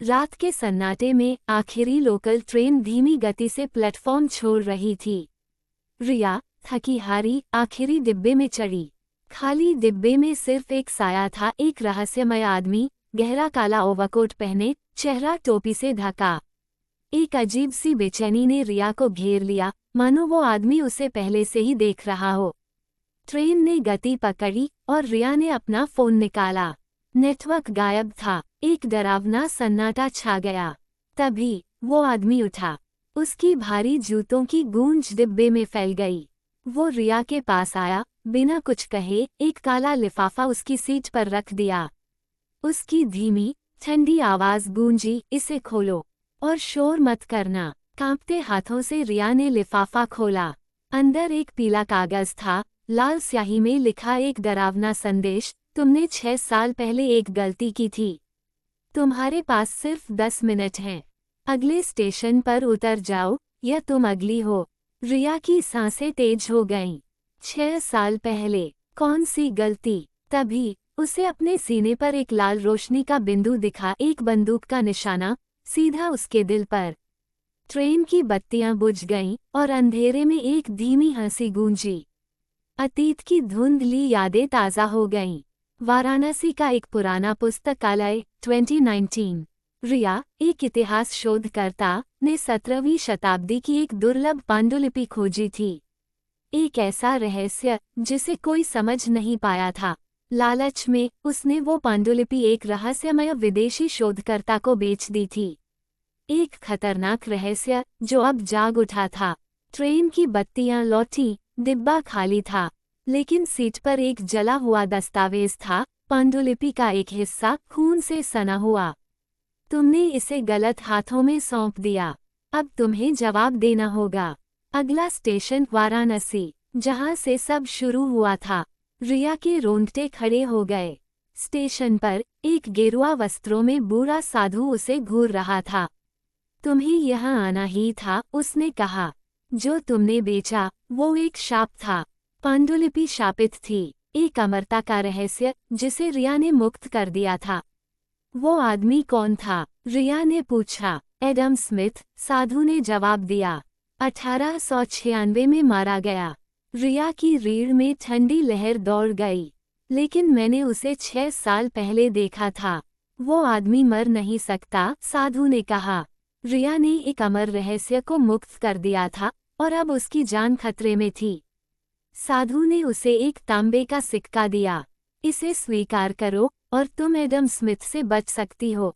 रात के सन्नाटे में आखिरी लोकल ट्रेन धीमी गति से प्लेटफॉर्म छोड़ रही थी। रिया थकी हारी आखिरी डिब्बे में चढ़ी। खाली डिब्बे में सिर्फ एक साया था, एक रहस्यमय आदमी, गहरा काला ओवरकोट पहने, चेहरा टोपी से ढका। एक अजीब सी बेचैनी ने रिया को घेर लिया, मानो वो आदमी उसे पहले से ही देख रहा हो। ट्रेन ने गति पकड़ी और रिया ने अपना फोन निकाला। नेटवर्क गायब था। एक डरावना सन्नाटा छा गया। तभी वो आदमी उठा। उसकी भारी जूतों की गूंज डिब्बे में फैल गई। वो रिया के पास आया, बिना कुछ कहे एक काला लिफाफा उसकी सीट पर रख दिया। उसकी धीमी ठंडी आवाज गूंजी, इसे खोलो और शोर मत करना। कांपते हाथों से रिया ने लिफाफा खोला। अंदर एक पीला कागज था, लाल स्याही में लिखा एक डरावना संदेश, तुमने 6 साल पहले एक गलती की थी। तुम्हारे पास सिर्फ 10 मिनट हैं। अगले स्टेशन पर उतर जाओ या तुम अगली हो। रिया की सांसें तेज हो गईं। 6 साल पहले कौन सी गलती? तभी उसे अपने सीने पर एक लाल रोशनी का बिंदु दिखा, एक बंदूक का निशाना, सीधा उसके दिल पर। ट्रेन की बत्तियां बुझ गईं और अंधेरे में एक धीमी हंसी गूंजी। अतीत की धुंधली यादें ताज़ा हो गईं। वाराणसी का एक पुराना पुस्तकालय 2019। रिया, एक इतिहास शोधकर्ता, ने 17वीं शताब्दी की एक दुर्लभ पांडुलिपि खोजी थी। एक ऐसा रहस्य जिसे कोई समझ नहीं पाया था। लालच में उसने वो पांडुलिपि एक रहस्यमय विदेशी शोधकर्ता को बेच दी थी। एक खतरनाक रहस्य जो अब जाग उठा था। ट्रेन की बत्तियां लौटी, डिब्बा खाली था, लेकिन सीट पर एक जला हुआ दस्तावेज था, पांडुलिपि का एक हिस्सा खून से सना हुआ। तुमने इसे गलत हाथों में सौंप दिया। अब तुम्हें जवाब देना होगा। अगला स्टेशन वाराणसी, जहां से सब शुरू हुआ था। रिया के रोंगटे खड़े हो गए। स्टेशन पर एक गेरुआ वस्त्रों में बूढ़ा साधु उसे घूर रहा था। तुम्हें यहाँ आना ही था, उसने कहा। जो तुमने बेचा वो एक शाप था। पांडुलिपि शापित थी, एक अमरता का रहस्य जिसे रिया ने मुक्त कर दिया था। वो आदमी कौन था? रिया ने पूछा। एडम स्मिथ, साधु ने जवाब दिया। 1896 में मारा गया। रिया की रीढ़ में ठंडी लहर दौड़ गई। लेकिन मैंने उसे 6 साल पहले देखा था। वो आदमी मर नहीं सकता, साधु ने कहा। रिया ने एक अमर रहस्य को मुक्त कर दिया था और अब उसकी जान खतरे में थी। साधु ने उसे एक तांबे का सिक्का दिया। इसे स्वीकार करो और तुम एडम स्मिथ से बच सकती हो।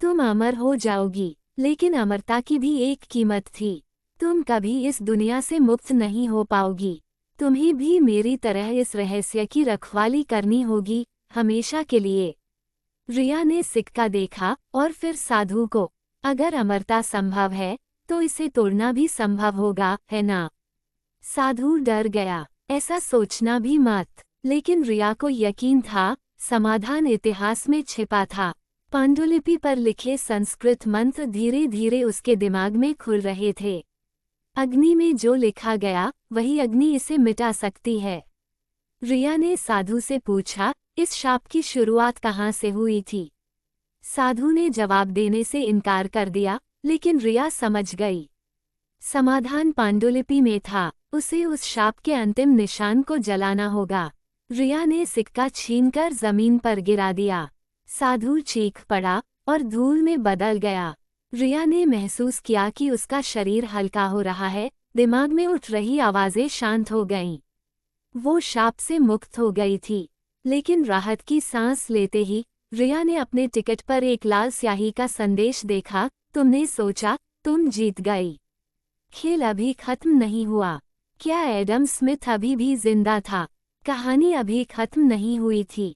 तुम अमर हो जाओगी, लेकिन अमरता की भी एक कीमत थी। तुम कभी इस दुनिया से मुक्त नहीं हो पाओगी। तुम्हें भी मेरी तरह इस रहस्य की रखवाली करनी होगी, हमेशा के लिए। रिया ने सिक्का देखा और फिर साधु को। अगर अमरता संभव है तो इसे तोड़ना भी संभव होगा, है ना? साधु डर गया। ऐसा सोचना भी मत। लेकिन रिया को यकीन था, समाधान इतिहास में छिपा था। पांडुलिपि पर लिखे संस्कृत मंत्र धीरे धीरे उसके दिमाग में खुल रहे थे। अग्नि में जो लिखा गया वही अग्नि इसे मिटा सकती है। रिया ने साधु से पूछा, इस शाप की शुरुआत कहाँ से हुई थी? साधु ने जवाब देने से इनकार कर दिया, लेकिन रिया समझ गई। समाधान पांडुलिपि में था। उसे उस शाप के अंतिम निशान को जलाना होगा। रिया ने सिक्का छीनकर जमीन पर गिरा दिया। साधु चीख पड़ा और धूल में बदल गया। रिया ने महसूस किया कि उसका शरीर हल्का हो रहा है, दिमाग में उठ रही आवाजें शांत हो गईं। वो शाप से मुक्त हो गई थी। लेकिन राहत की सांस लेते ही रिया ने अपने टिकट पर एक लाल स्याही का संदेश देखा। तुमने सोचा तुम जीत गई। खेल अभी खत्म नहीं हुआ। क्या एडम स्मिथ अभी भी जिंदा था? कहानी अभी खत्म नहीं हुई थी।